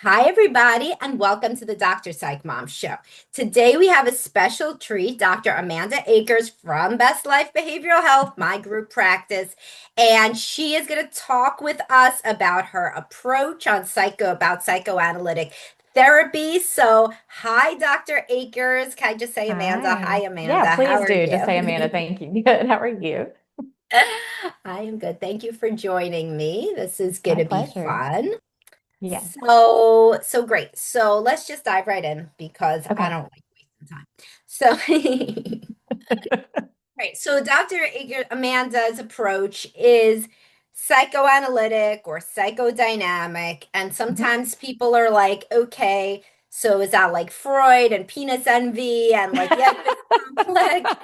Hi, everybody, and welcome to the Dr. Psych Mom Show. Today, we have a special treat, Dr. Amanda Akers from Best Life Behavioral Health, my group practice, and she is going to talk with us about her approach on psychoanalytic therapy. So, hi, Dr. Akers. Can I just say Amanda? Hi, Hi. Yeah, Amanda. How please are do. Just say Amanda. you? Thank you. Good. How are you? I am good. Thank you for joining me. This is going My to be pleasure. fun. Yes. So great. So let's just dive right in because I Okay. don't like wasting time. So, right. So Dr. Amanda's approach is psychoanalytic or psychodynamic. And Mhm. sometimes people are like, okay, so is that like Freud and penis envy and like the Oedipus complex?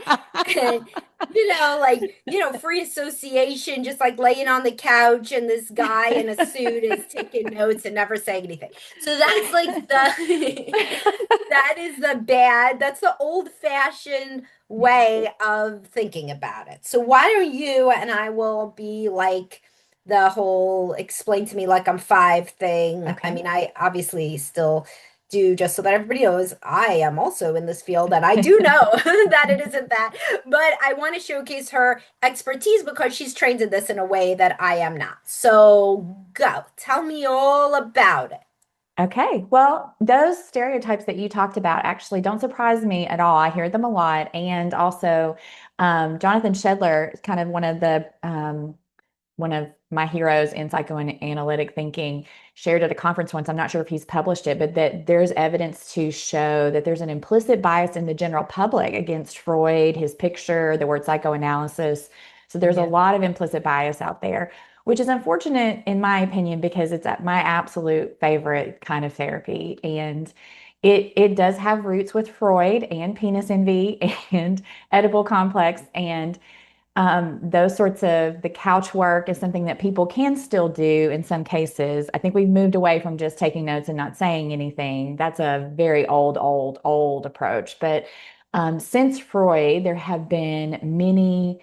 And, free association, just like laying on the couch and this guy in a suit is taking notes and never saying anything. So that's like that's the old fashioned way of thinking about it. So why don't you and I will be like the whole explain to me like I'm five thing. I Okay. mean, I obviously still do just so that everybody knows I am also in this field and I do know that it isn't that. But I want to showcase her expertise because she's trained in this in a way that I am not. So go. Tell me all about it. Okay. Well, those stereotypes that you talked about actually don't surprise me at all. I hear them a lot. And also, Jonathan Shedler is kind of one of my heroes in psychoanalytic thinking, shared at a conference once. I'm not sure if he's published it, but that there's evidence to show that there's an implicit bias in the general public against Freud, his picture, the word psychoanalysis. So there's a Yeah. lot of implicit bias out there, which is unfortunate in my opinion because it's my absolute favorite kind of therapy. And it does have roots with Freud and penis envy and edible complex and those sorts of the couch work is something that people can still do in some cases. I think we've moved away from just taking notes and not saying anything. That's a very old approach. But since Freud, there have been many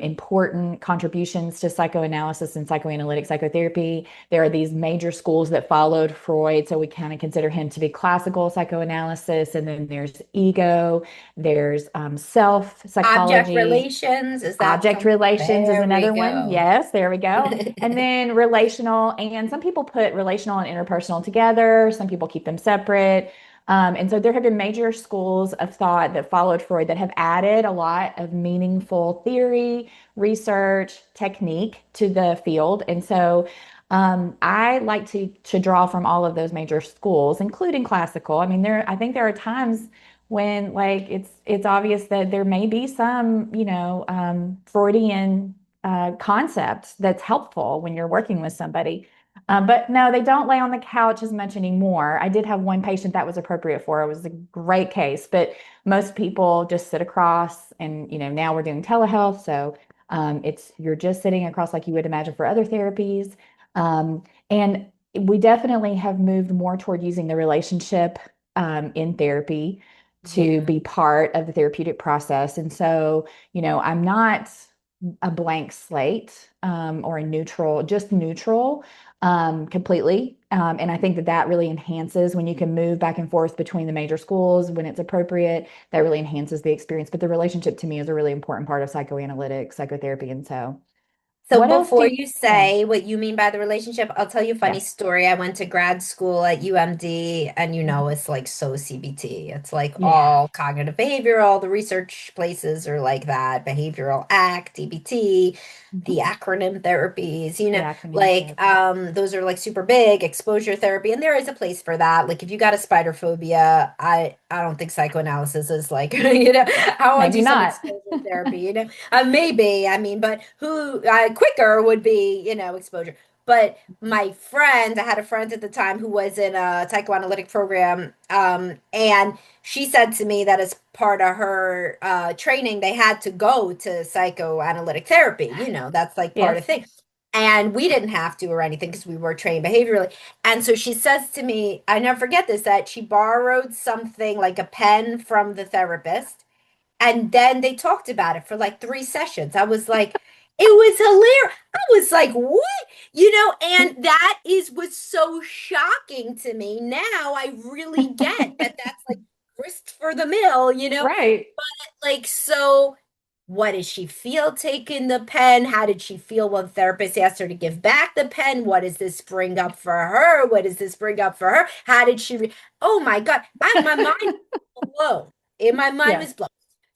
important contributions to psychoanalysis and psychoanalytic psychotherapy. There are these major schools that followed Freud, so we kind of consider him to be classical psychoanalysis. And then there's ego, there's self Object psychology. relations, is that Object something? relations is There we another one. go. Yes, there we go. And then relational, and some people put relational and interpersonal together. Some people keep them separate. And so there have been major schools of thought that followed Freud that have added a lot of meaningful theory, research, technique to the field. And so I like to draw from all of those major schools, including classical. I mean, I think there are times when like it's obvious that there may be some Freudian concept that's helpful when you're working with somebody. But no, they don't lay on the couch as much anymore. I did have one patient that was appropriate for. It was a great case, but most people just sit across, and now we're doing telehealth, so it's you're just sitting across like you would imagine for other therapies. And we definitely have moved more toward using the relationship in therapy to Yeah. be part of the therapeutic process. And so, I'm not a blank slate or a neutral, just neutral completely. And I think that that really enhances when you can move back and forth between the major schools when it's appropriate. That really enhances the experience. But the relationship to me is a really important part of psychoanalytic psychotherapy. And so, So what else do before you? you Yeah, say what you mean by the relationship, I'll tell you a funny yeah. story. I went to grad school at UMD and Mhm. it's like so CBT. It's like Yeah. all cognitive behavioral, the research places are like that, behavioral ACT, DBT, the Mhm. acronym therapies, The acronyms, yep. those are like super big, exposure therapy, and there is a place for that. Like if you got a spider phobia, I don't think psychoanalysis is like, I want to Maybe do some not. exposure therapy, maybe, I mean, but who quicker would be, exposure. But my friend, I had a friend at the time who was in a psychoanalytic program, and she said to me that as part of her training, they had to go to psychoanalytic therapy. That's like part of Yes. the thing. And we didn't have to or anything because we were trained behaviorally. And so she says to me, I never forget this, that she borrowed something like a pen from the therapist and then they talked about it for like 3 sessions. I was like, it was hilarious. I was like, what? And that is what's so shocking to me. Now I really get that that's like grist for the mill. Right. Like, so what does she feel taking the pen? How did she feel when the therapist asked her to give back the pen? What does this bring up for her? What does this bring up for her? How did oh my God, my mind was blown. My mind Yeah. was blown.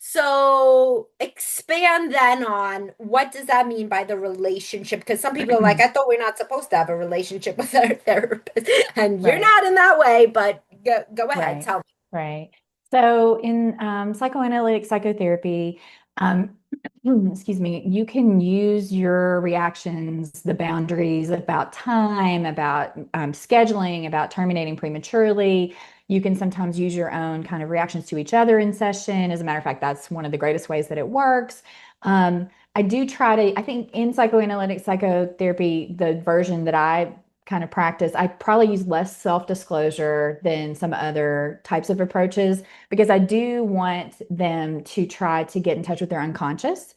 So expand then on what does that mean by the relationship? Because some people are like, I thought we're not supposed to have a relationship with our therapist, and you're Right. not in that way, but go ahead, Right, tell me. right. So in psychoanalytic psychotherapy, um, excuse me, you can use your reactions, the boundaries about time, about scheduling, about terminating prematurely. You can sometimes use your own kind of reactions to each other in session. As a matter of fact, that's one of the greatest ways that it works. I do try to, I think in psychoanalytic psychotherapy, the version that I kind of practice, I probably use less self-disclosure than some other types of approaches because I do want them to try to get in touch with their unconscious.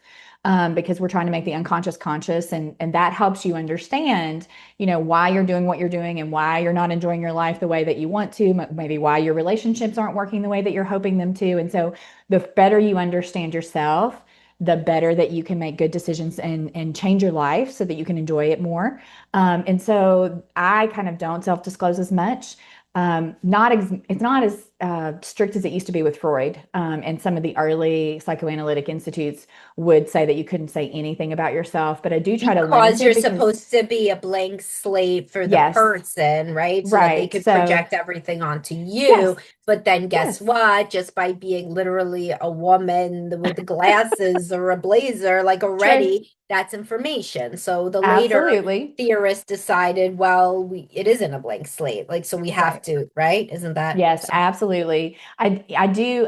Because we're trying to make the unconscious conscious, and that helps you understand, why you're doing what you're doing and why you're not enjoying your life the way that you want to, maybe why your relationships aren't working the way that you're hoping them to. And so the better you understand yourself, the better that you can make good decisions and change your life so that you can enjoy it more. And so I kind of don't self-disclose as much. It's not as strict as it used to be with Freud. And some of the early psychoanalytic institutes would say that you couldn't say anything about yourself, but I do try to limit Because you're it because, supposed to be a blank slate for the yes, person, right? So that they right. could So, project everything onto yes, you. But then guess yes, what? Just by being literally a woman with the glasses or a blazer, like true. already, that's information. So the later Absolutely. theorists decided, well, it isn't a blank slate. Like, so we have Right. to, right? Isn't that Yes, so? absolutely. I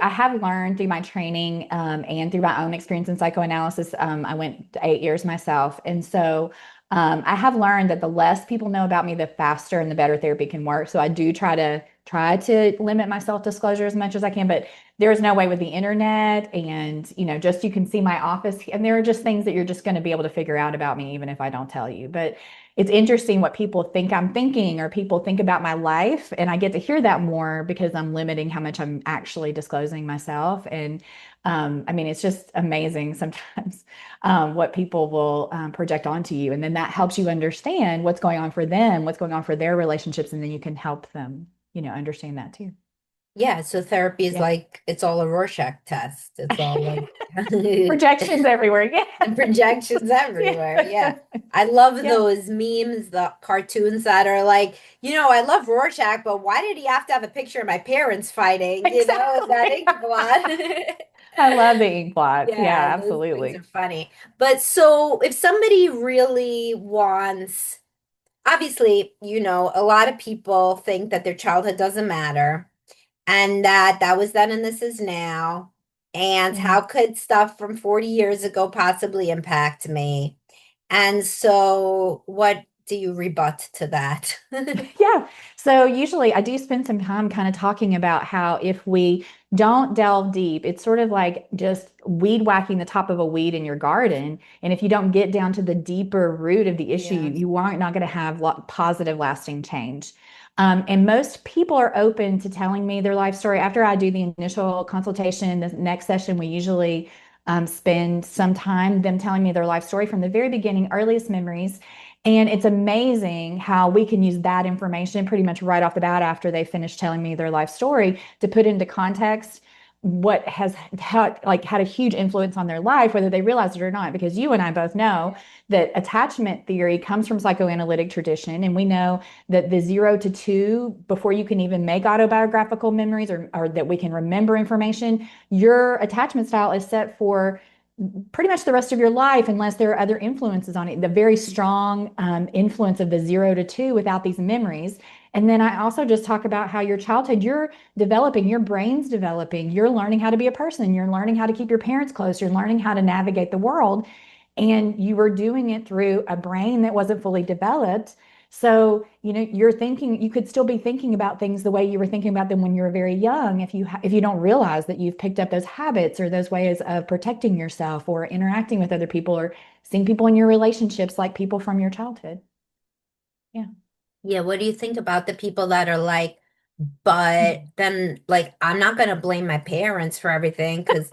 have learned through my training and through my own experience in psychoanalysis. I went 8 years myself. And so I have learned that the less people know about me, the faster and the better therapy can work. So I do try to limit my self-disclosure as much as I can, but there is no way with the internet and just you can see my office and there are just things that you're just going to be able to figure out about me even if I don't tell you. But it's interesting what people think I'm thinking or people think about my life. And I get to hear that more because I'm limiting how much I'm actually disclosing myself. And I mean, it's just amazing sometimes what people will project onto you. And then that helps you understand what's going on for them, what's going on for their relationships. And then you can help them, understand that too. Yeah, so therapy is Yeah. like it's all a Rorschach test. It's all like Projections everywhere. Yeah. and projections everywhere. Yeah. Yeah. I love Yeah. those memes, the cartoons that are like, I love Rorschach, but why did he have to have a picture of my parents fighting? That Exactly. ink blot. I love the ink blots. Yeah, Yeah, those things are absolutely. funny. But so if somebody really wants, obviously, a lot of people think that their childhood doesn't matter and that was then and this is now. And Yeah. how could stuff from 40 years ago possibly impact me? And so, what do you rebut to that? Yeah. So usually I do spend some time kind of talking about how if we don't delve deep, it's sort of like just weed whacking the top of a weed in your garden. And if you don't get down to the deeper root of the issue, Yeah. you aren't not going to have positive, lasting change. And most people are open to telling me their life story. After I do the initial consultation, the next session, we usually spend some time them telling me their life story from the very beginning, earliest memories. And it's amazing how we can use that information pretty much right off the bat after they finish telling me their life story to put into context what has had a huge influence on their life, whether they realize it or not. Because you and I both know that attachment theory comes from psychoanalytic tradition, and we know that the 0 to 2, before you can even make autobiographical memories or that we can remember information, your attachment style is set for pretty much the rest of your life unless there are other influences on it. The very strong influence of the 0 to 2 without these memories. And then I also just talk about how your childhood, you're developing, your brain's developing, you're learning how to be a person, you're learning how to keep your parents close, you're learning how to navigate the world. And you were doing it through a brain that wasn't fully developed. So, you're thinking, you could still be thinking about things the way you were thinking about them when you were very young if you don't realize that you've picked up those habits or those ways of protecting yourself or interacting with other people or seeing people in your relationships like people from your childhood. Yeah. Yeah, what do you think about the people that are like, but then like I'm not gonna blame my parents for everything because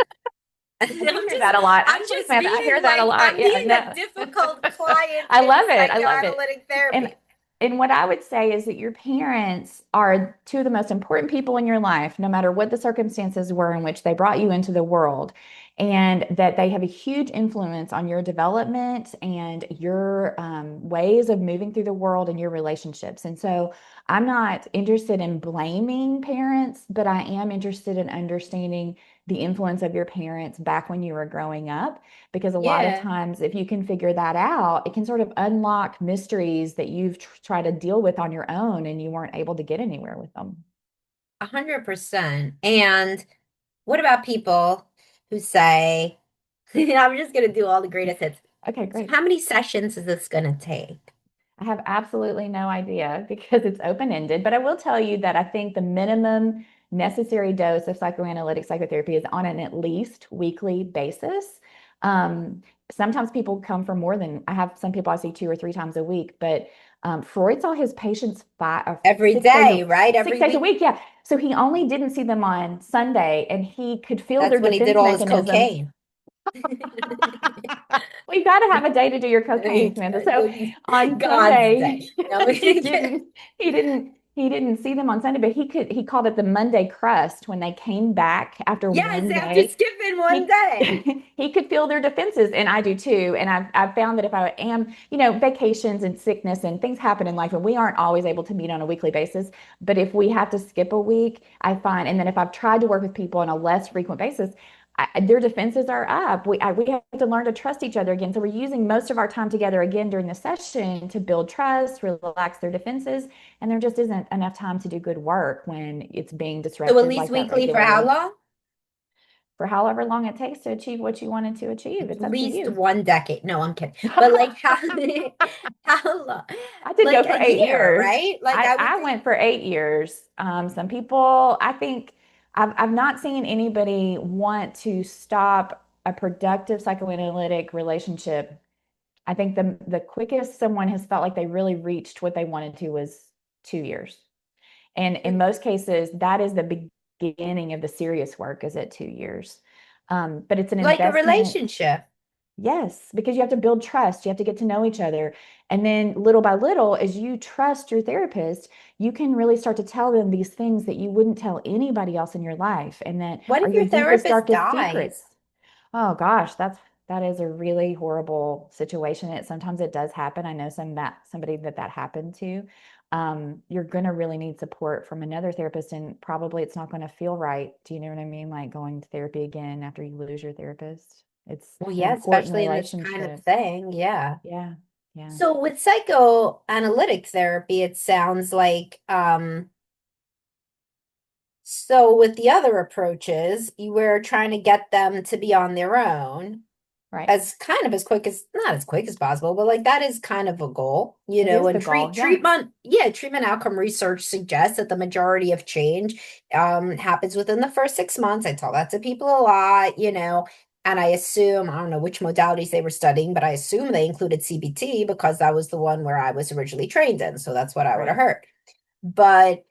I do hear that a lot. I'm Actually, just Samantha, I being hear that a like lot. I'm Yeah, being a no. difficult client I in love it. I love it. psychoanalytic And therapy. what I would say is that your parents are two of the most important people in your life, no matter what the circumstances were in which they brought you into the world, and that they have a huge influence on your development and your ways of moving through the world and your relationships. And so I'm not interested in blaming parents, but I am interested in understanding the influence of your parents back when you were growing up, because a lot of Yeah, times if you can figure that out, it can sort of unlock mysteries that you've tried to deal with on your own and you weren't able to get anywhere with them. 100%. And what about people who say, I'm just gonna do all the greatest hits. Okay, So great. how many sessions is this gonna take? I have absolutely no idea because it's open-ended, but I will tell you that I think the minimum necessary dose of psychoanalytic psychotherapy is on an at least weekly basis. Sometimes people come for more than, I have some people I see 2 or 3 times a week, but Freud saw his patients Every 6 days day, right? six Every days a week. week. Yeah. So he only didn't see them on Sunday and he could feel That's their when he did defense all his mechanisms. cocaine. We've got to have a day to do your cocaine, Samantha. So on God's Sunday, day. No, he didn't see them on Sunday, but he called it the Monday crust when they came back after yes, one after day. skipping one He day. he could feel their defenses, and I do too. And I've found that if I am, vacations and sickness and things happen in life, and we aren't always able to meet on a weekly basis. But if we have to skip a week, I find, and then if I've tried to work with people on a less frequent basis, their defenses are up. We have to learn to trust each other again. So we're using most of our time together again during the session to build trust, relax their defenses, and there just isn't enough time to do good work when it's being So at disrupted least like that weekly for how regularly. long? For however long it takes to achieve what you wanted to achieve, At it's up to least you. 1 decade. No, I'm kidding. But like how how long? I did go Like for a eight year, years. right? Like I, I would I think. went for 8 years. Some people, I think, I've not seen anybody want to stop a productive psychoanalytic relationship. I think the quickest someone has felt like they really reached what they wanted to was 2 years. And in most cases, that is the beginning of the serious work is at 2 years. But it's an Like a investment. relationship. Yes, because you have to build trust. You have to get to know each other. And then little by little, as you trust your therapist, you can really start to tell them these things that you wouldn't tell anybody else in your life and that What are if your your deepest, therapist darkest dies? secrets. Oh gosh, that is a really horrible situation. Sometimes it does happen. I know somebody that happened to. You're gonna really need support from another therapist, and probably it's not gonna feel right. Do you know what I mean? Like going to therapy again after you lose your therapist. It's Well, an yeah, important especially in this kind of relationship. thing. Yeah. Yeah, yeah, So with psychoanalytic therapy, it sounds like so with the other approaches, you were trying to get them to be on their own right. as kind of as quick as not as quick as possible, but like that is kind of a goal, It is and the goal. Yeah, treatment outcome research suggests that the majority of change happens within the first 6 months. I tell that to people a lot, and I assume I don't know which modalities they were studying, but I assume they included CBT because that was the one where I was originally trained in, so that's what I would have right. heard. But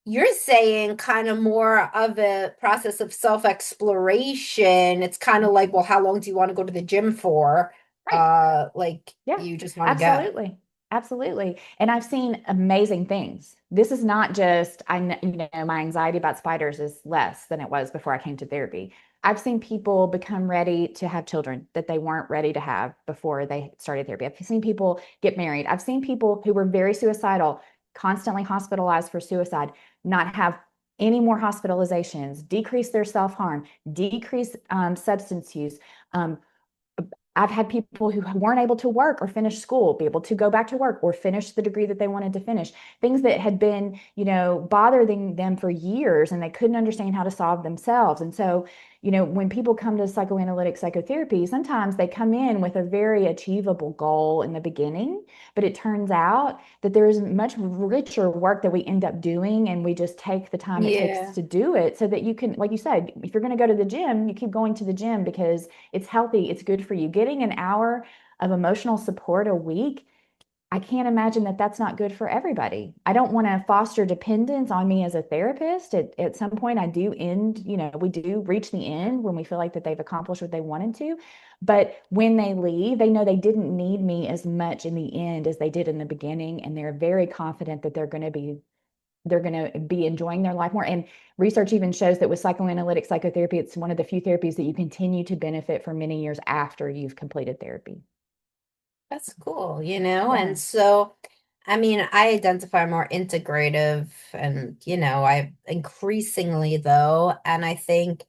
you're saying kind of more of a process of self-exploration. It's kind of like, Mhm. well, how long do you want to go to the gym for? Right. Like Yeah, you just want to go. absolutely. Absolutely. And I've seen amazing things. This is not just, my anxiety about spiders is less than it was before I came to therapy. I've seen people become ready to have children that they weren't ready to have before they started therapy. I've seen people get married. I've seen people who were very suicidal, constantly hospitalized for suicide, not have any more hospitalizations, decrease their self-harm, decrease substance use, um, I've had people who weren't able to work or finish school be able to go back to work or finish the degree that they wanted to finish. Things that had been, bothering them for years and they couldn't understand how to solve themselves. And so, when people come to psychoanalytic psychotherapy, sometimes they come in with a very achievable goal in the beginning, but it turns out that there's much richer work that we end up doing and we just take the time it takes Yeah. to do it so that you can, like you said, if you're going to go to the gym, you keep going to the gym because it's healthy, it's good for you. Getting an hour of emotional support a week I can't imagine that that's not good for everybody. I don't want to foster dependence on me as a therapist. At some point, I do end, we do reach the end when we feel like that they've accomplished what they wanted to. But when they leave, they know they didn't need me as much in the end as they did in the beginning. And they're very confident that they're going to be enjoying their life more. And research even shows that with psychoanalytic psychotherapy, it's one of the few therapies that you continue to benefit for many years after you've completed therapy. That's cool, you know? Yeah. And so, I mean, I identify more integrative and, I increasingly though, and I think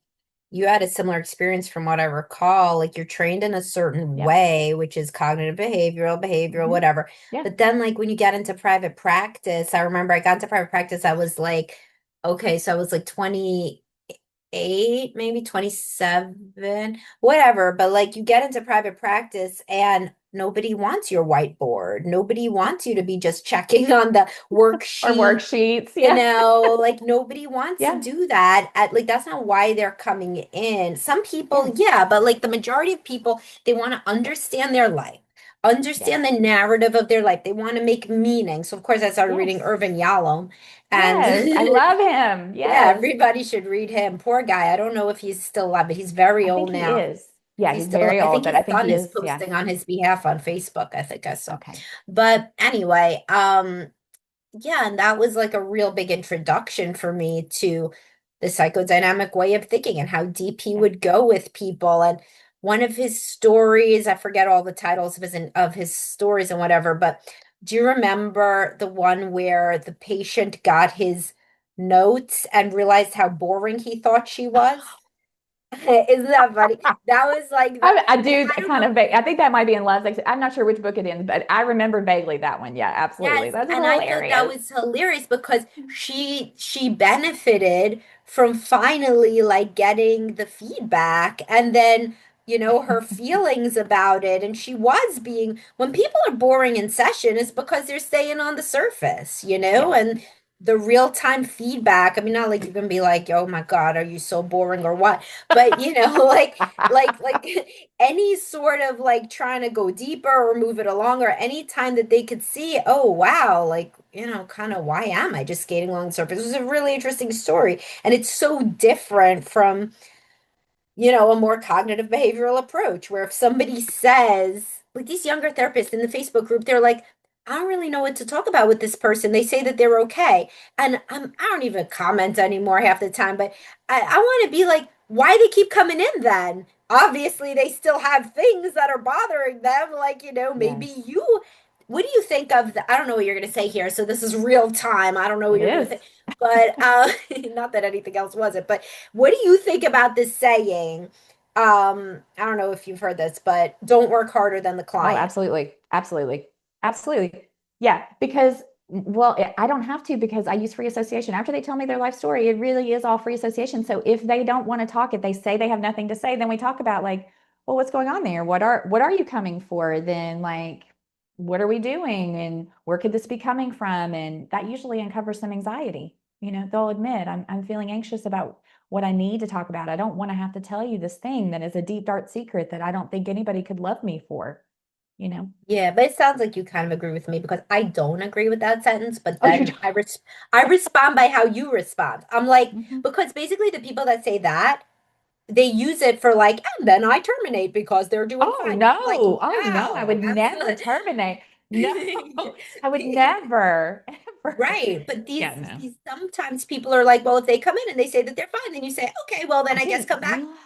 you had a similar experience from what I recall. Like you're trained in a certain Yep. way, which is cognitive behavioral, Hmm. whatever. Yeah. But then, like, when you get into private practice, I remember I got into private practice, I was like, okay, so I was like 28, maybe 27, whatever. But like you get into private practice and nobody wants your whiteboard. Nobody wants you to be just checking on the Or worksheet, worksheets. Yeah. like nobody wants to Yeah. do that. Like that's not why they're coming in. Some people, Yeah. yeah, but like the majority of people, they want to understand their life, understand the Yes. narrative of their life. They want to make meaning. So of course I started reading Yes. Irvin Yalom and Yes. I love him. yeah, Yes. everybody should read him. Poor guy. I don't know if he's still alive, but he's very I old think he now. is. Yeah, He's he's still, very I old, think but his I think son he is is. Yeah. posting on his behalf on Facebook, I think I saw. Okay. But anyway, yeah, and that was like a real big introduction for me to the psychodynamic way of thinking and how deep he Yeah. would go with people. And one of his stories, I forget all the titles of his stories and whatever, but do you remember the one where the patient got his notes and realized how boring he thought she was? Isn't that funny? That was like the, I and do I don't kind know. of, I think that might be in Love. I'm not sure which book it is, but I remember vaguely that one. Yeah, absolutely. Yes, That's and I thought that hilarious. was hilarious because she benefited from finally like getting the feedback and then her feelings about it, and she was being, when people are boring in session it's because they're staying on the surface, Yes. and the real-time feedback, I mean, not like you can be like, oh my God, are you so boring or what, but like any sort of like trying to go deeper or move it along, or any time that they could see, oh wow, like, kind of why am I just skating along the surface? It was a really interesting story. And it's so different from a more cognitive behavioral approach where if somebody says, like these younger therapists in the Facebook group, they're like, I don't really know what to talk about with this person. They say that they're okay. And I don't even comment anymore half the time, but I want to be like, why they keep coming in then? Obviously, they still have things that are bothering them. Like, maybe Yes, what do you think of I don't know what you're going to say here. So this is real time. I don't know what it you're going to is. say, but not that anything else wasn't, but what do you think about this saying? I don't know if you've heard this, but don't work harder than the Oh, client. absolutely. Absolutely. Absolutely. Yeah, because well, I don't have to because I use free association. After they tell me their life story, it really is all free association. So if they don't want to talk, if they say they have nothing to say, then we talk about like, well, what's going on there? What are you coming for? Then like, what are we doing? And where could this be coming from? And that usually uncovers some anxiety. They'll admit I'm feeling anxious about what I need to talk about. I don't want to have to tell you this thing that is a deep, dark secret that I don't think anybody could love me for, you know? Yeah, but it sounds like you kind of agree with me because I don't agree with that sentence, but Oh, you then don't. I respond by how you respond. I'm like, Mhm. because basically the people that say that, they use it for like, and then I terminate because they're doing Oh fine. And I'm like, no. Oh no. I no, would that's never not terminate. No, I would never, ever. right. But Yeah, no. these sometimes people are like, well, if they come in and they say that they're fine, then you say, okay, well, then I I guess didn't come back. realize.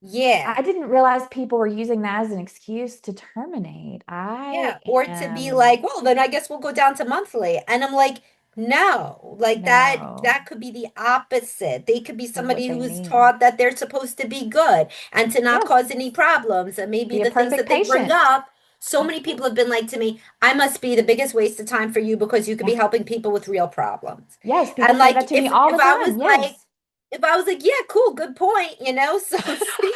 Yeah. I didn't realize people were using that as an excuse to terminate. Yeah, I or to be am like, well, then I guess we'll go down to monthly. And I'm like, no, like that no. could be the opposite. They could be Of what somebody they who is mean. taught that they're supposed to be good and to not Yes. cause any problems. And maybe Be a the things perfect that they bring patient. up, so many Mhm. people have been like to me, I must be the biggest waste of time for you because you could be Yeah. helping people with real problems. Yes. People And say like that to me all the time. Yes. if I was like, yeah, cool, good point, so see.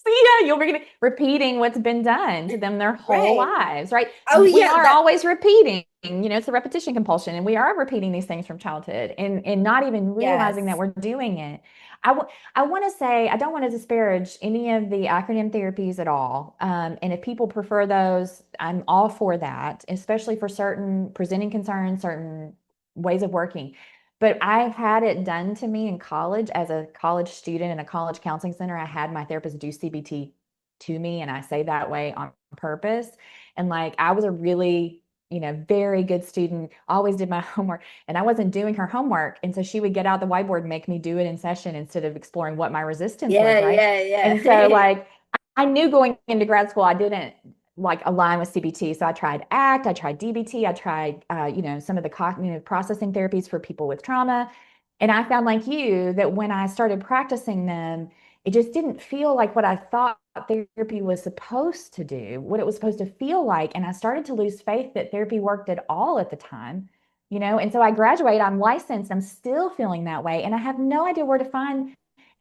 Yeah, you'll be repeating what's been done to them their whole Right. lives, right? Oh We yeah, are that always repeating, it's a repetition compulsion, and we are repeating these things from childhood and not even realizing that yes. we're doing it. I want to say, I don't want to disparage any of the acronym therapies at all. And if people prefer those, I'm all for that, especially for certain presenting concerns, certain ways of working. But I had it done to me in college as a college student in a college counseling center. I had my therapist do CBT to me, and I say that way on purpose. And like I was a really, very good student, always did my homework, and I wasn't doing her homework. And so she would get out the whiteboard and make me do it in session instead of exploring what my resistance was, Yeah, right? yeah, And so yeah. like I knew going into grad school I didn't like align with CBT. So I tried ACT, I tried DBT, I tried, some of the cognitive processing therapies for people with trauma. And I found, like you, that when I started practicing them, it just didn't feel like what I thought therapy was supposed to do, what it was supposed to feel like. And I started to lose faith that therapy worked at all at the time, And so I graduated, I'm licensed, I'm still feeling that way. And I have no idea where to find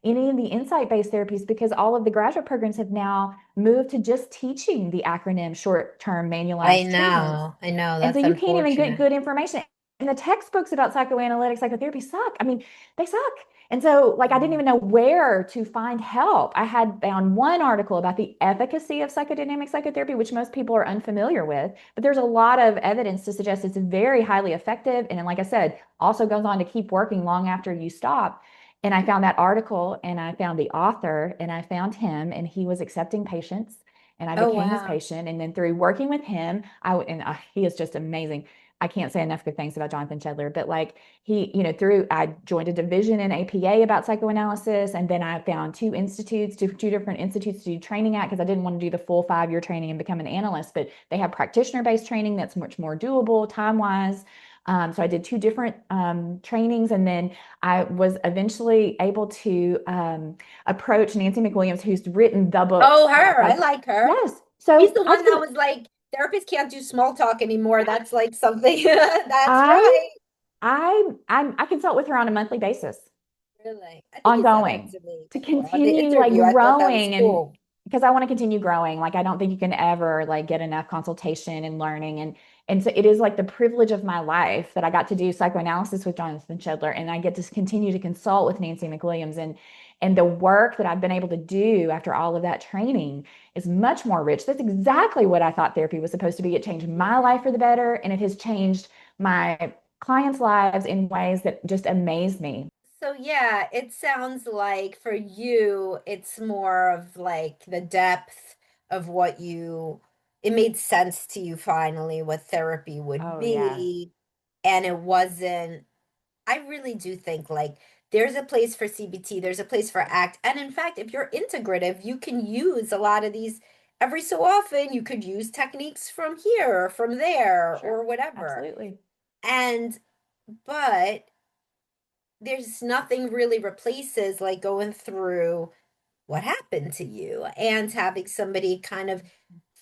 any of the insight-based therapies because all of the graduate programs have now moved to just teaching the acronym short-term manualized treatments. I know. And so That's you can't even get unfortunate. good information. And the textbooks about psychoanalytic psychotherapy suck. I mean, they suck. And so, like, I didn't even know where to find help. I had found one article about the efficacy of psychodynamic psychotherapy, which most people are unfamiliar with, but there's a lot of evidence to suggest it's very highly effective. And like I said, also goes on to keep working long after you stop. And I found that article and I found the author and I found him, and he was accepting patients. And I Oh became his wow. patient. And then through working with him, he is just amazing. I can't say enough good things about Jonathan Shedler, but like I joined a division in APA about psychoanalysis, and then I found two different institutes to do training at because I didn't want to do the full 5-year training and become an analyst, but they have practitioner-based training that's much more doable time-wise. So I did two different trainings, and then I was eventually able to approach Nancy McWilliams, who's written the books Oh, about her. I like her. yes. She's So the I one that spent was like, therapists can't do small talk anymore. That's like something. That's I right. I consult with her on a monthly basis, Really. I think you said that ongoing, to me to before on the continue like interview. I thought that was growing, and cool. because I want to continue growing. Like I don't think you can ever like get enough consultation and learning, and so it is like the privilege of my life that I got to do psychoanalysis with Jonathan Shedler, and I get to continue to consult with Nancy McWilliams, and the work that I've been able to do after all of that training is much more rich. That's exactly what I thought therapy was supposed to be. It changed my life for the better, and it has changed my clients' lives in ways that just amaze me. So yeah, it sounds like for you, it's more of like the depth of what it made sense to you finally what therapy would Oh yeah, be. And it wasn't, I really do think like there's a place for CBT, there's a place for ACT. And in fact, if you're integrative, you can use a lot of these every so often. You could use techniques from here or from there sure, or whatever. absolutely. And, but there's nothing really replaces like going through what happened to you and having somebody kind of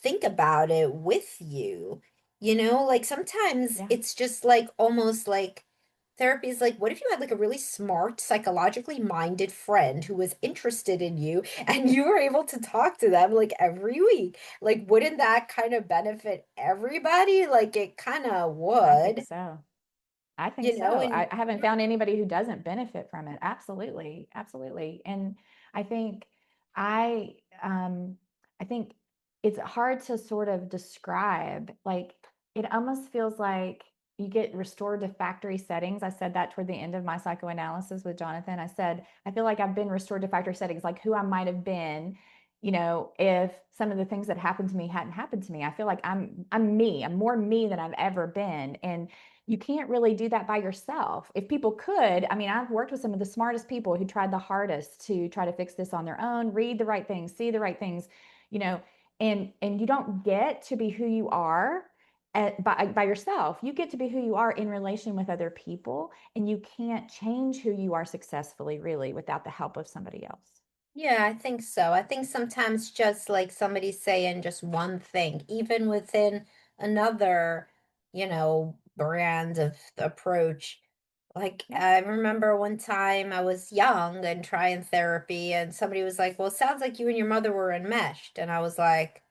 think about it with you. Like sometimes Yeah. it's just like almost like therapy is like, what if you had like a really smart, psychologically minded friend who was interested in you and you were able to talk to them like every week? Like, wouldn't that kind of benefit everybody? Like, it kind of I think would, so. I think so. and I haven't found anybody who doesn't benefit from it. Absolutely. Absolutely. And I think I um I think it's hard to sort of describe. Like it almost feels like you get restored to factory settings. I said that toward the end of my psychoanalysis with Jonathan. I said, I feel like I've been restored to factory settings, like who I might have been, if some of the things that happened to me hadn't happened to me. I feel like I'm me. I'm more me than I've ever been. And you can't really do that by yourself. If people could, I mean, I've worked with some of the smartest people who tried the hardest to try to fix this on their own, read the right things, see the right things, you know, and you don't get to be who you are by yourself. You get to be who you are in relation with other people, and you can't change who you are successfully really without the help of somebody else. yeah, I think so. I think sometimes just like somebody saying just one thing, even within another, brand of approach, Like, Yeah. I remember one time I was young and trying therapy, and somebody was like, "Well, it sounds like you and your mother were enmeshed." And I was like,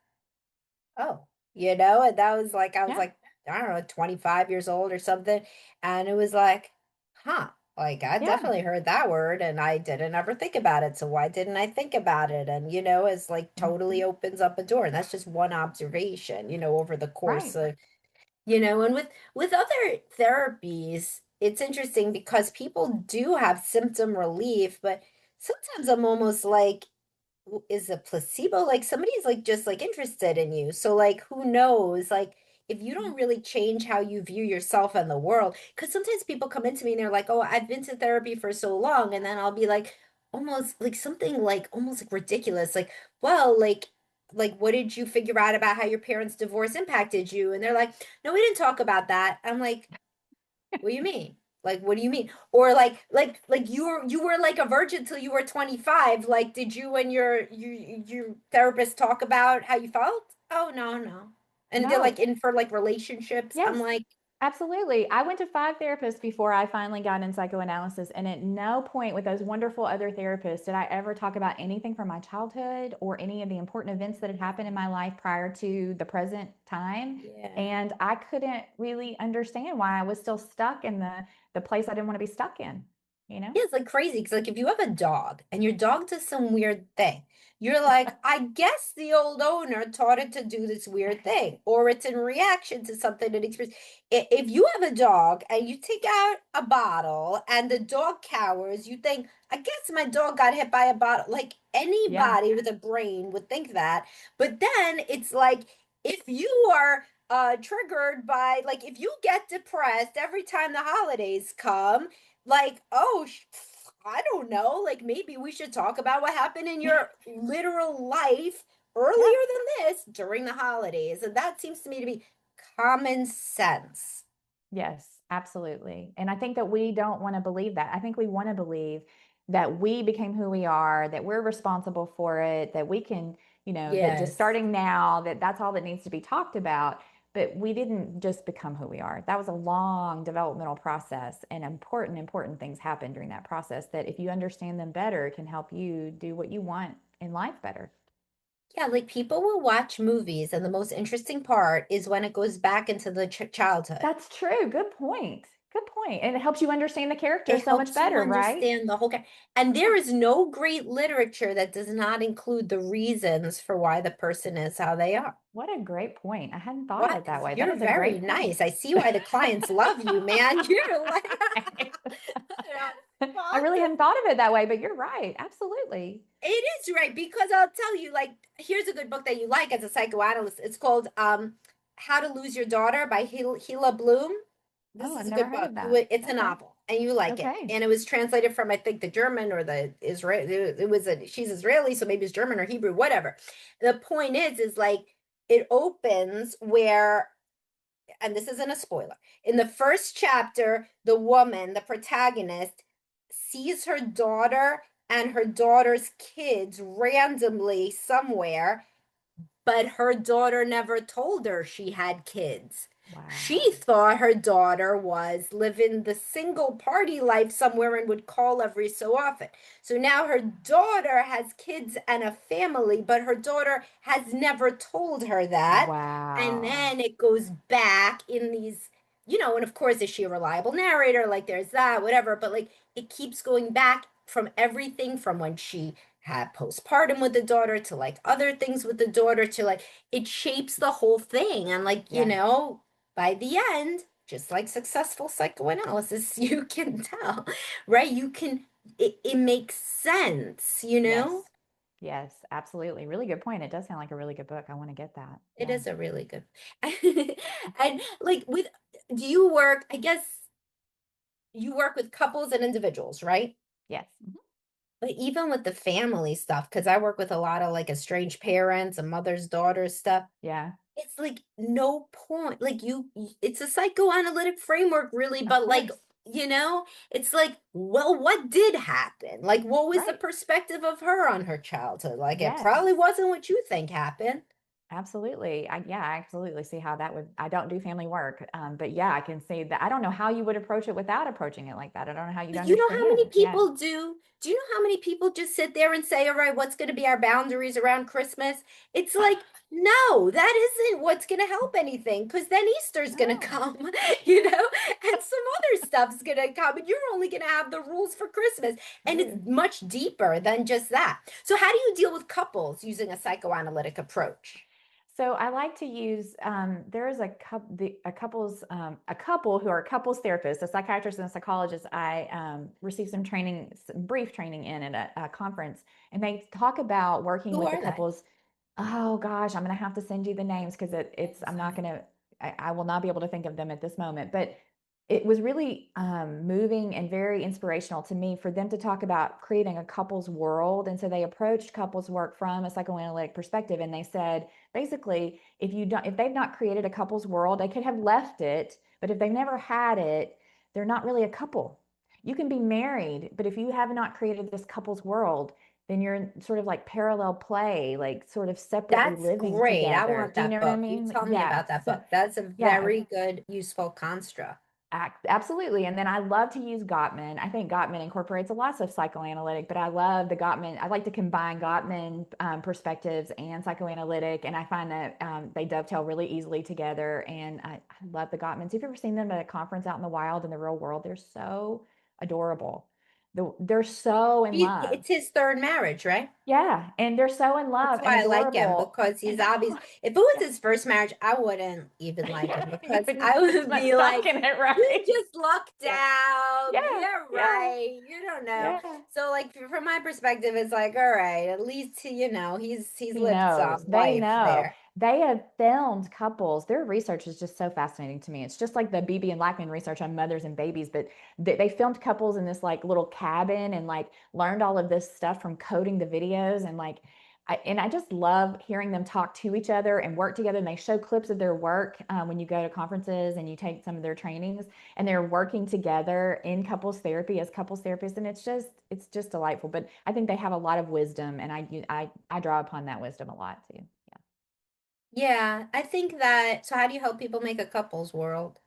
"Oh, and that was like, I was Yeah. like, I don't know, 25 years old or something. And it was like, huh, like I Yeah. definitely heard that word and I didn't ever think about it. So why didn't I think about it? And, it's like totally Mhm. opens up a door. And that's just one observation, over the course Right. of and with other therapies, it's interesting because people do have symptom relief, but sometimes I'm almost like, is a placebo like somebody's like just like interested in you. So like who knows? Like if you don't really change how you view yourself and the world, because sometimes people come into me and they're like, "Oh, I've been to therapy for so long," and then I'll be like, almost like something like almost like ridiculous, like, well, like what did you figure out about how your parents' divorce impacted you? And they're like, "No, we didn't talk about that." I'm like, what do you mean? Like, what do you mean? Or like you were like a virgin till you were 25. Like, did you and your therapist talk about how you felt? Oh, no, no. And they're No. like in for like relationships. I'm Yes. like, Absolutely. I went to 5 therapists before I finally got in psychoanalysis, and at no point with those wonderful other therapists did I ever talk about anything from my childhood or any of the important events that had happened in my life prior to the present time. yeah. And I couldn't really understand why I was still stuck in the place I didn't want to be stuck in, you know? Yeah, it's like crazy because like if you have a dog and your dog does some weird thing, you're like, I guess the old owner taught it to do this weird thing, or it's in reaction to something that experienced. If you have a dog and you take out a bottle and the dog cowers, you think, I guess my dog got hit by a bottle. Like Yeah. anybody with a brain would think that. But then it's like if you are triggered by like if you get depressed every time the holidays come, like, oh, I don't know. Like, maybe we should talk about what happened in your literal life Yeah. earlier than this during the holidays. And that seems to me to be common sense. Yes, absolutely. And I think that we don't want to believe that. I think we want to believe that we became who we are, that we're responsible for it, that we can, that just Yes. starting now, that that's all that needs to be talked about. But we didn't just become who we are. That was a long developmental process, and important things happen during that process that if you understand them better, can help you do what you want in life better. Yeah, like people will watch movies, and the most interesting part is when it goes back into the ch childhood. That's true. Good point. Good point. And it helps you understand the character It so much helps you better, right? understand the whole and Yeah. there is no great literature that does not include the reasons for why the person is how they are. What a great point. I hadn't thought of What? it that way. That You're is a very great point. nice. I see why the clients love you, man. You're like, yeah, I really spot. hadn't thought of it that way, but you're right. Absolutely. It is right because I'll tell you, like, here's a good book that you like as a psychoanalyst. It's called How to Lose Your Daughter by Hila Bloom. This Oh, is I've a never good heard book. of that. It's a Okay. novel, and you like it. Okay. And it was translated from, I think, the German or the Israel. It was she's Israeli, so maybe it's German or Hebrew, whatever. The point is like it opens where, and this isn't a spoiler. In the first chapter, the woman, the protagonist, sees her daughter and her daughter's kids randomly somewhere, but her daughter never told her she had kids. She Wow. thought her daughter was living the single party life somewhere and would call every so often. So now her daughter has kids and a family, but her daughter has never told her that. And Wow. then it goes back in these, and of course, is she a reliable narrator? Like there's that, whatever. But like it keeps going back from everything from when she had postpartum with the daughter to like other things with the daughter to like it shapes the whole thing. And like, Yeah. by the end, just like successful psychoanalysis, you can tell, right? It makes sense. Yes. Yes, absolutely. Really good point. It does sound like a really good book. I want to get that. It Yeah. is a really good. And like do you work, I guess you work with couples and individuals, right? Yes. Mhm. But even with the family stuff, because I work with a lot of like estranged parents and mothers, daughters stuff, Yeah. it's like no point. Like it's a psychoanalytic framework, really, Of but like, course. it's like, well, what did happen? Like, what was the Right. perspective of her on her childhood? Like, it probably Yes. wasn't what you think happened. Absolutely. I absolutely see how that would. I don't do family work, but yeah, I can see that. I don't know how you would approach it without approaching it like that. I don't know how you'd But you know how many understand. Yeah. people do? Do you know how many people just sit there and say, all right, what's going to be our boundaries around Christmas? It's like, no, that isn't what's going to help anything because then Easter's going to No. come, and some other stuff's going to come, and you're only going to have the rules for Christmas. And it's True. much deeper than just that. So, how do you deal with couples using a psychoanalytic approach? So I like to use there is a couple who are couples therapists, a psychiatrist and a psychologist. I received some training, some brief training in at a conference, and they talk about working Who with the are they? couples. Oh gosh, I'm gonna have to send you the names because Okay, it's I'm not sorry. gonna I will not be able to think of them at this moment. But it was really moving and very inspirational to me for them to talk about creating a couples world. And so they approached couples work from a psychoanalytic perspective, and they said basically, if they've not created a couples world, they could have left it, but if they've never had it, they're not really a couple. You can be married, but if you have not created this couples world, then you're sort of like parallel play, like sort of separately That's living great. I together. want Do you that know what I book. You mean? tell me Yeah. about that So, book. That's a yeah, very good, useful construct. absolutely. And then I love to use Gottman. I think Gottman incorporates lots of psychoanalytic, but I love the Gottman. I like to combine Gottman perspectives and psychoanalytic, and I find that they dovetail really easily together. And I love the Gottmans. Have you ever seen them at a conference out in the wild in the real world? They're so adorable. They're so in love. It's his third marriage, right? Yeah, and they're so in That's love and why I like him adorable. because I he's obvious. know. If it was Yeah. his first marriage, I wouldn't even like him You because wouldn't I spend as would much be stock like, in it, you right? just lucked Yeah. out. Yeah. Yeah, Yeah. right. You don't know. Yeah. So like from my perspective, it's like, all right, at least he's He lived knows. some They life know. there. They have filmed couples. Their research is just so fascinating to me. It's just like the BB and Lackman research on mothers and babies, but they filmed couples in this like little cabin and like learned all of this stuff from coding the videos and like I just love hearing them talk to each other and work together. And they show clips of their work when you go to conferences and you take some of their trainings, and they're working together in couples therapy as couples therapists, and it's just delightful. But I think they have a lot of wisdom, and I draw upon that wisdom a lot too. Yeah. Yeah, I think that. So how do you help people make a couples world?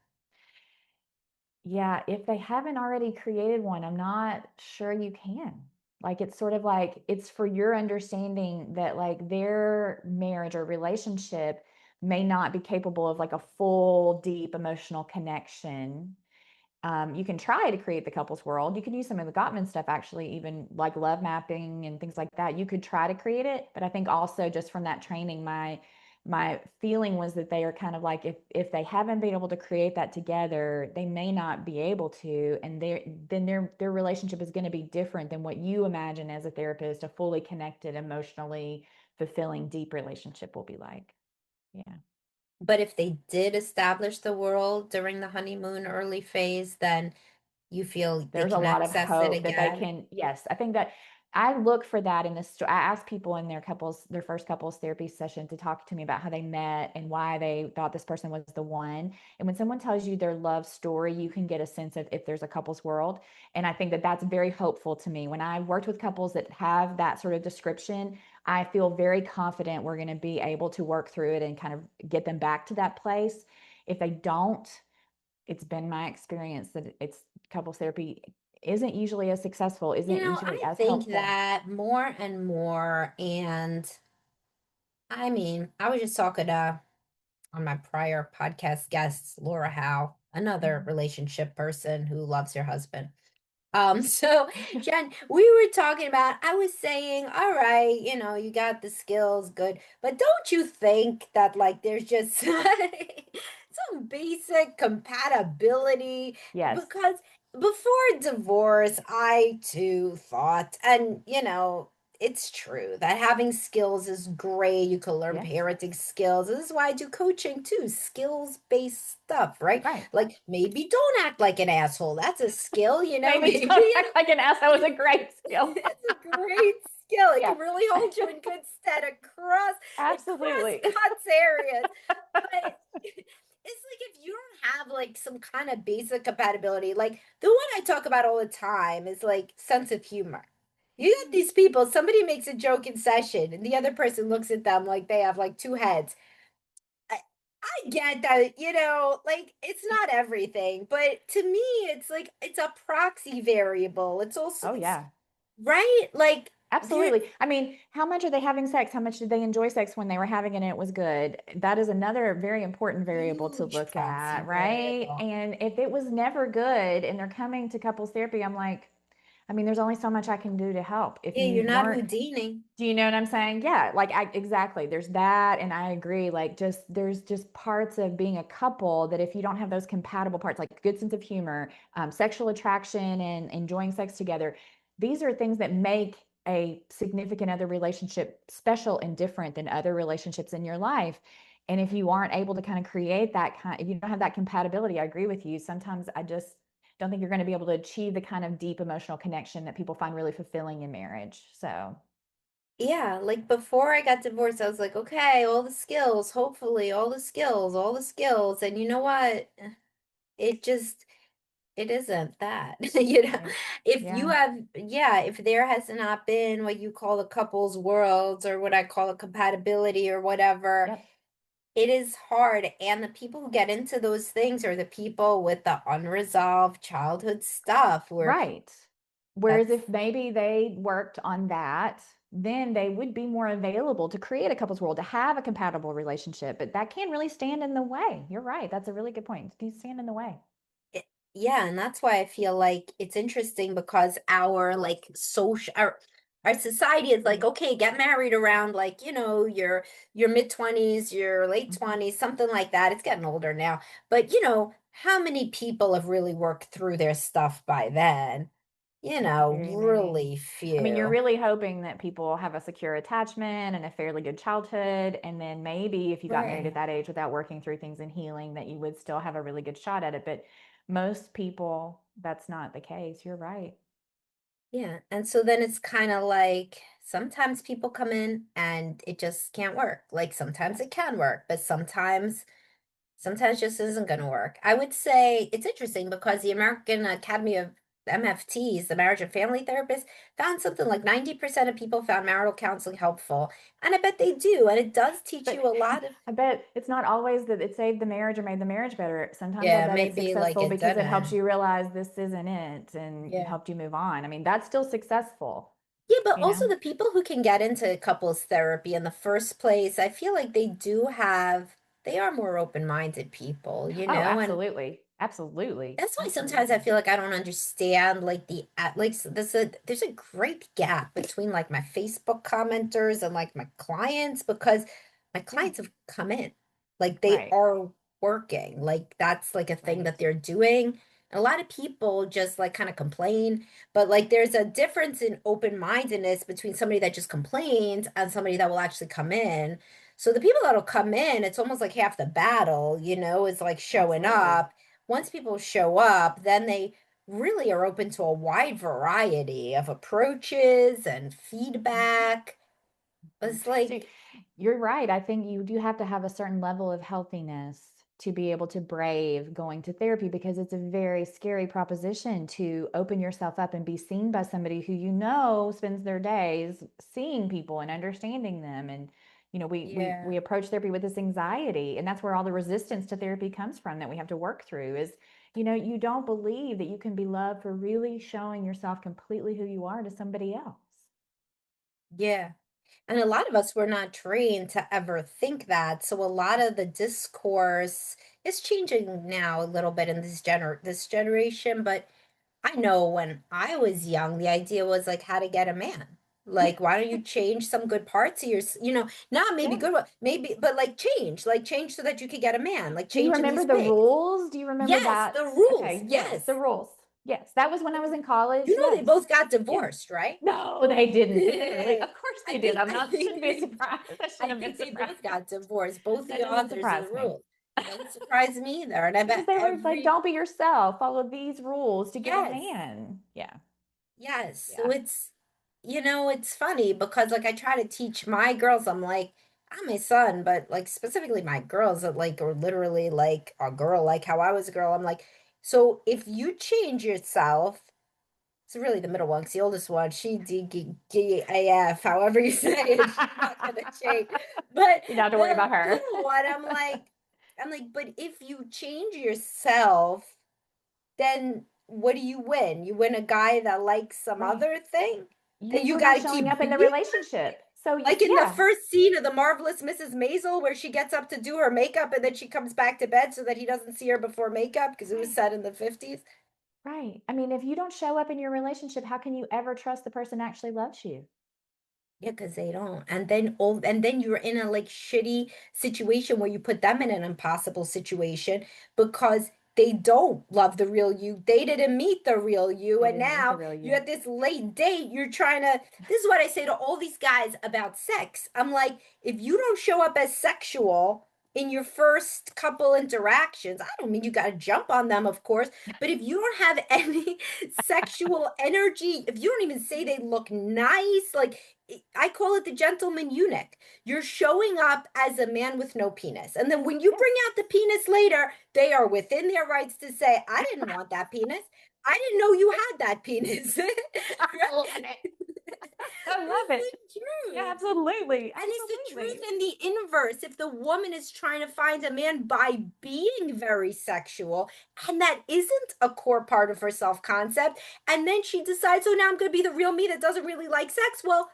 Yeah, if they haven't already created one, I'm not sure you can. Like it's sort of like it's for your understanding that like their marriage or relationship may not be capable of like a full, deep emotional connection. You can try to create the couples world. You can use some of the Gottman stuff, actually, even like love mapping and things like that. You could try to create it, but I think also just from that training, my feeling was that they are kind of like if they haven't been able to create that together, they may not be able to, and their relationship is going to be different than what you imagine as a therapist, a fully connected, emotionally fulfilling, deep relationship will be like. Yeah. But if they did establish the world during the honeymoon early phase, then you feel they There's a can lot of access it hope that they again. can, yes, I think that I look for that in this. I ask people in their first couples therapy session to talk to me about how they met and why they thought this person was the one. And when someone tells you their love story, you can get a sense of if there's a couples world. And I think that that's very hopeful to me. When I worked with couples that have that sort of description, I feel very confident we're going to be able to work through it and kind of get them back to that place. If they don't, it's been my experience that it's couples therapy isn't usually as successful, isn't usually I as think helpful. that more and more, and I mean, I was just talking to on my prior podcast guest, Laura Howe, another Mhm. relationship person who loves her husband. So Jen, we were talking about, I was saying, all right, you got the skills, good, but don't you think that like there's just some basic compatibility? Yes. Because before divorce, I too thought, and it's true that having skills is great. You can learn Yes. parenting skills. This is why I do coaching too, skills-based stuff, right? Right. Like maybe don't act like an asshole. That's a skill, Maybe maybe don't act like an ass. That was a great skill. it's a great skill. It Yeah, can really hold you in good stead across absolutely. God's areas. But it's like if you don't have like some kind of basic compatibility, like the one I talk about all the time is like sense of humor. You got these people, somebody makes a joke in session and the other person looks at them like they have like two heads. I, I get that, like it's not everything, but to me, it's like it's a proxy variable. It's also Oh it's yeah. right. Like there, Absolutely. I mean, how much are they having sex? How much did they enjoy sex when they were having it and it was good? That is another very important variable to huge look proxy at, right? variable. And if it was never good and they're coming to couples therapy, I'm like, I mean, there's only so much I can do to help. If Yeah, you you're not weren't, Houdini. do you know what I'm saying? Yeah, like exactly. There's that, and I agree. Like there's just parts of being a couple that if you don't have those compatible parts, like good sense of humor, sexual attraction, and enjoying sex together, these are things that make a significant other relationship special and different than other relationships in your life. And if you aren't able to kind of create that kind, if you don't have that compatibility, I agree with you. Sometimes I just don't think you're going to be able to achieve the kind of deep emotional connection that people find really fulfilling in marriage. So. Yeah, like before I got divorced, I was like, okay, all the skills, hopefully, all the skills, all the skills. And you know what? It just it isn't that. Right. If you Yeah. have, yeah, if there has not been what you call the couple's worlds or what I call a compatibility or whatever, Yep. it is hard. And the people who get into those things are the people with the unresolved childhood stuff where Right. Whereas that's if maybe they worked on that, then they would be more available to create a couple's world, to have a compatible relationship. But that can really stand in the way. You're right. That's a really good point. It can stand in the way. it, yeah, and that's why I feel like it's interesting because our like social our society is like, Mhm. okay, get married around like, your mid-20s, your late Mhm. 20s, something like that. It's getting older now. But how many people have really worked through their stuff by then? Not very many. Really I mean, you're few. really hoping that people have a secure attachment and a fairly good childhood. And then maybe if you got married at Right. that age without working through things and healing, that you would still have a really good shot at it. But most people, that's not the case. You're right. Yeah. And so then it's kind of like sometimes people come in and it just can't work. Like sometimes Yep. it can work, but sometimes just isn't going to work. I would say it's interesting because the American Academy of MFTs, the marriage and family therapists, found something like 90% of people found marital counseling helpful. And I bet they do. And it does teach But you a lot of, I bet it's not always that it saved the marriage or made the marriage better. Sometimes I yeah, bet it's maybe like successful it because it helps didn't. you realize this isn't it and Yeah. helped you move on. I mean, that's still successful, Yeah, but you also know? the people who can get into couples therapy in the first place, I feel like they are more open-minded people, Oh, and absolutely. Absolutely. that's why sometimes I Absolutely. feel like I don't understand like there's a great gap between like my Facebook commenters and like my clients because my Yeah. clients have come in like they Right. are working like that's like a thing that Right. they're doing. And a lot of people just like kind of complain, but like there's a difference in open-mindedness between somebody that just complains and somebody that will actually come in. So the people that'll come in, it's almost like half the battle, is like showing Absolutely. up. Once people show up, then they really are open to a wide variety of approaches and Mhm. feedback. Mhm. It's So like, you're right. I think you do have to have a certain level of healthiness to be able to brave going to therapy because it's a very scary proposition to open yourself up and be seen by somebody who spends their days seeing people and understanding them. And we yeah, approach therapy with this anxiety, and that's where all the resistance to therapy comes from that we have to work through is you don't believe that you can be loved for really showing yourself completely who you are to somebody else. yeah. And a lot of us were not trained to ever think that. So a lot of the discourse is changing now a little bit in this generation, but I know when I was young, the idea was like how to get a man. Like, why don't you change some good parts of not maybe Yeah. good one, maybe, but like change so that you could get a man, like Do you change in remember these the ways. rules? Do you remember Yes, that? the rules. Okay, yes, the Yes. rules. Yes, that was when I was in college. They Yes. both got Yeah. divorced, right? No, they didn't. Really? I Of course they did. think I'm I not, think shouldn't be they surprised. That shouldn't I have been think they surprising. both got divorced, both That the doesn't authors of surprise the me. rules. Doesn't surprise me either. And I Because bet they were like, every don't be yourself, follow these rules to get a yes. man. Yeah. Yes. So Yeah. it's funny because like I try to teach my girls, I'm like, I'm my son, but like specifically my girls that like are literally like a girl, like how I was a girl. I'm like, so if you change yourself, It's really the middle one. 'Cause the oldest one, she DGAF, however you say it, she's not gonna change. But You don't have to worry about the her. little one, I'm like, but if you change yourself, then what do you win? You win a guy that likes some Right. other thing that you You're not got to showing keep up in the being. relationship. So Like in the yeah, first scene of The Marvelous Mrs. Maisel, where she gets up to do her makeup and then she comes back to bed so that he doesn't see her before makeup because it was right. set in the 50s. Right. I mean, if you don't show up in your relationship, how can you ever trust the person actually loves you? Yeah, because they don't. And then you're in a like shitty situation where you put them in an impossible situation because they don't love the real you. They didn't meet the real you. They And didn't meet the now real you're you. at this late date. You're trying to, this is what I say to all these guys about sex. I'm like, if you don't show up as sexual in your first couple interactions, I don't mean you got to jump on them, of course, but if you don't have any sexual energy, if you don't even say they look nice, like I call it the gentleman eunuch. You're showing up as a man with no penis. And then when you Yes. bring out the penis later, they are within their rights to say, I didn't want that penis. I didn't know you had that penis. I love Right? it. I love It's it. the Yeah, truth. absolutely. And it's the truth Absolutely. in the inverse. If the woman is trying to find a man by being very sexual, and that isn't a core part of her self-concept, and then she decides, oh, now I'm going to be the real me that doesn't really like sex. Well,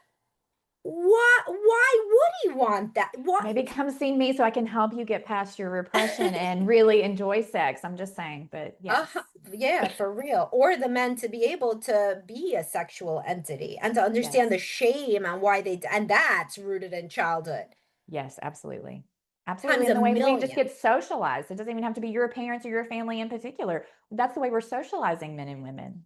why would he want that? What? Maybe come see me so I can help you get past your repression and really enjoy sex. I'm just saying, but yes. Uh, yeah, for real. Or the men to be able to be a sexual entity and to understand Yes. the shame and why and that's rooted in childhood. Yes, absolutely. Absolutely. Times And a the way we just million. get socialized. It doesn't even have to be your parents or your family in particular. That's the way we're socializing men and women.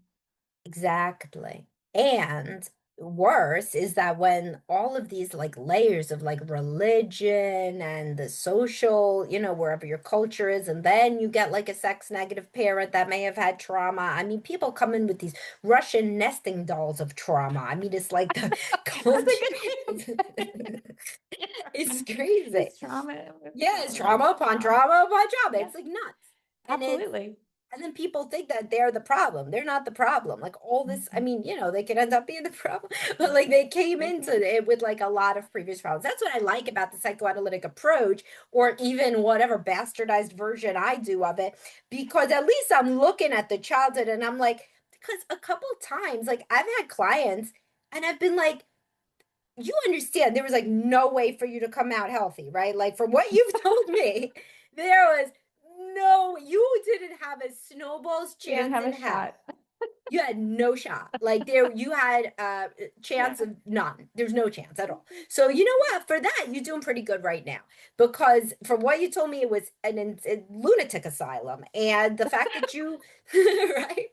Exactly. And worse is that when all of these like layers of like religion and the social, wherever your culture is, and then you get like a sex negative parent that may have had trauma. I mean, people come in with these Russian nesting dolls of trauma. I mean, it's like the That's a culture. good way to say it. It's crazy. It's trauma with Yeah, it's trauma trauma with upon trauma. trauma upon trauma. Yeah, It's like nuts. And it's absolutely. and then people think that they're the problem. They're not the problem. Like all this, I Mhm. mean, they could end up being the problem, but like they came They into can. it with like a lot of previous problems. That's what I like about the psychoanalytic approach, or even whatever bastardized version I do of it, because at least I'm looking at the childhood and I'm like, because a couple times, like I've had clients and I've been like, you understand there was like no way for you to come out healthy, right? Like from what you've told me, there was no, you didn't have a snowball's You didn't chance have in a hell. shot. You had no shot. Like there, you had a chance Yeah. of none. There's no chance at all. So you know what? For that, you're doing pretty good right now. Because from what you told me, it was a lunatic asylum, and the fact that you, right?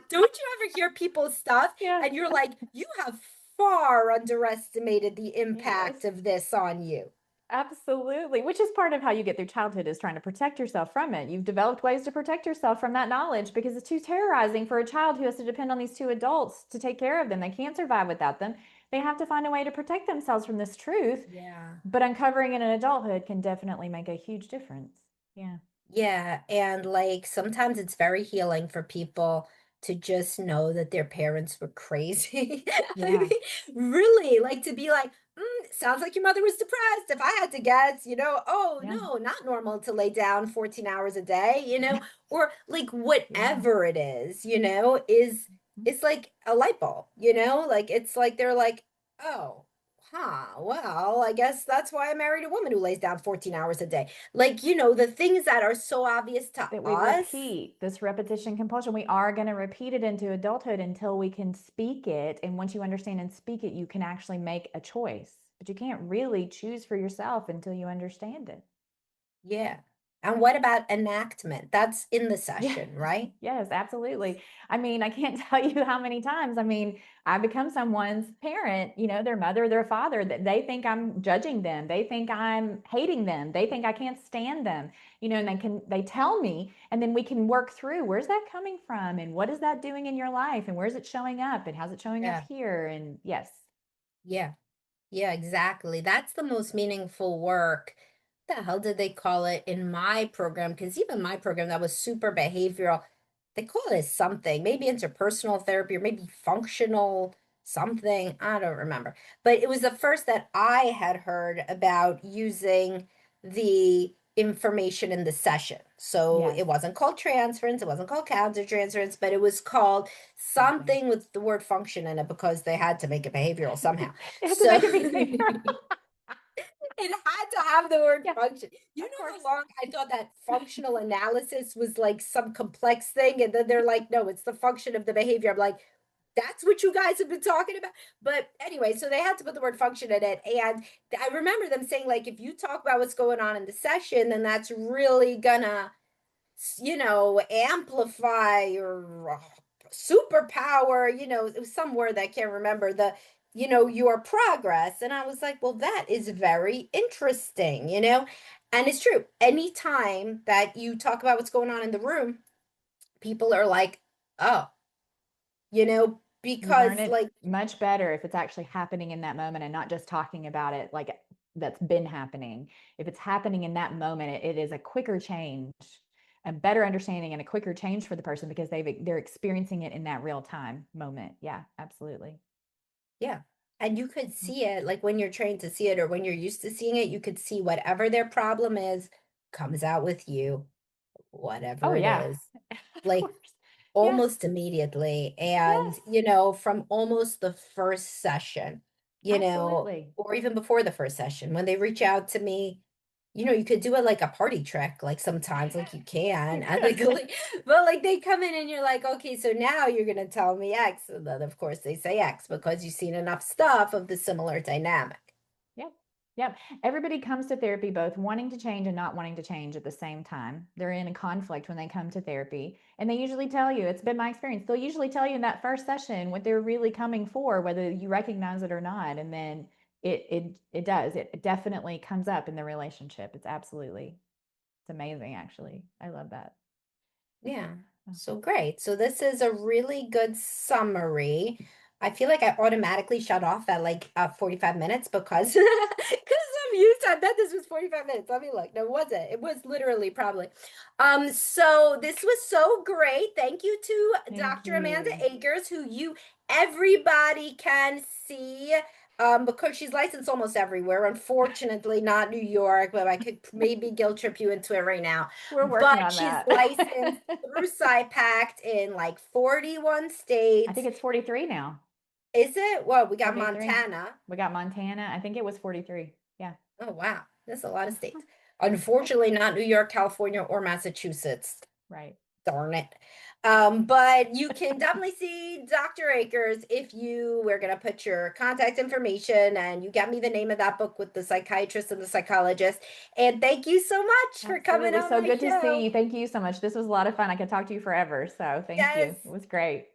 Don't you ever hear people's stuff Yeah. and you're like, you have far underestimated the Yes. impact of this on you. Absolutely. Which is part of how you get through childhood is trying to protect yourself from it. You've developed ways to protect yourself from that knowledge because it's too terrorizing for a child who has to depend on these two adults to take care of them. They can't survive without them. They have to find a way to protect themselves from this truth. Yeah. But uncovering it in adulthood can definitely make a huge difference. Yeah. Yeah, and like sometimes it's very healing for people to just know that their parents were crazy. I Yeah. mean, really, like to be like, sounds like your mother was depressed. If I had to guess, oh Yeah. no, not normal to lay down 14 hours a day, or like Yeah. whatever it is, is it's like a light bulb, like it's like they're like, oh, huh, well, I guess that's why I married a woman who lays down 14 hours a day. Like, the things that are so obvious to That we us. repeat this repetition compulsion. We are going to repeat it into adulthood until we can speak it. And once you understand and speak it, you can actually make a choice. But you can't really choose for yourself until you understand it. Yeah. And what about enactment? That's in the Yeah. session, right? Yes, absolutely. I mean, I can't tell you how many times. I mean, I become someone's parent, their mother, their father, that they think I'm judging them. They think I'm hating them. They think I can't stand them, and they tell me, and then we can work through where's that coming from and what is that doing in your life and where's it showing up and how's it showing up Yeah. here? And yes, Yeah. Yeah, exactly. That's the most meaningful work. The hell did they call it in my program? Because even my program that was super behavioral. they call it something, maybe interpersonal therapy or maybe functional something. I don't remember. But it was the first that I had heard about using the information in the session. So Yes, it wasn't called transference, it wasn't called countertransference, but it was called something. something with the word function in it because they had to make it behavioral somehow. They have to So make it behavior. it had to have the word Yeah, function. You of know how course. long I thought that functional analysis was like some complex thing, and then they're like, no, it's the function of the behavior. I'm like, that's what you guys have been talking about. But anyway, so they had to put the word function in it. And I remember them saying, like, if you talk about what's going on in the session, then that's really gonna amplify or superpower, it was some word that I can't remember your progress. And I was like, well, that is very interesting. And it's true. Anytime that you talk about what's going on in the room, people are like, oh, You learn because it like, much better if it's actually happening in that moment and not just talking about it like that's been happening. If it's happening in that moment, it is a quicker change, a better understanding and a quicker change for the person because they're experiencing it in that real time moment. Yeah, absolutely. yeah. And you could see it like when you're trained to see it or when you're used to seeing it, you could see whatever their problem is comes out with you, Oh whatever it yeah. is, Of like course. Yes. almost immediately. And, Yes. from almost the first session, Absolutely. or even before the first session, when they reach out to me, you could do it like a party trick, like sometimes, like you You can, and could. but like they come in and you're like, okay, so now you're gonna tell me X, and then of course they say X because you've seen enough stuff of the similar dynamic. Yep. Yep. Everybody comes to therapy both wanting to change and not wanting to change at the same time. They're in a conflict when they come to therapy. And they usually tell you, it's been my experience, they'll usually tell you in that first session what they're really coming for, whether you recognize it or not. And then it does. It definitely comes up in the relationship. It's amazing actually. I love that. Yeah. Oh. So great. So this is a really good summary. I feel like I automatically shut off at like 45 minutes because I'm used to, I bet this was 45 minutes. Let me look. No, was it? It was literally probably. So this was so great. Thank you to Thank Dr. Amanda you. Akers, who everybody can see. Because she's licensed almost everywhere. Unfortunately, not New York, but I could maybe guilt trip you into it right now. We're But working on she's that. licensed through PsyPact in like 41 I think states. it's 43 now. Is it? Well, we got 43. Montana. We got Montana. I think it was 43. Yeah. Oh, wow. That's a lot of states. Unfortunately, not New York, California, or Massachusetts. Right. Darn it. But you can definitely see Dr. Akers if we're going to put your contact information and you got me the name of that book with the psychiatrist and the psychologist. And thank you so much for coming Absolutely. on So my good to see show. you. Thank you so much. This was a lot of fun. I could talk to you forever. So thank you. Yes. It was great.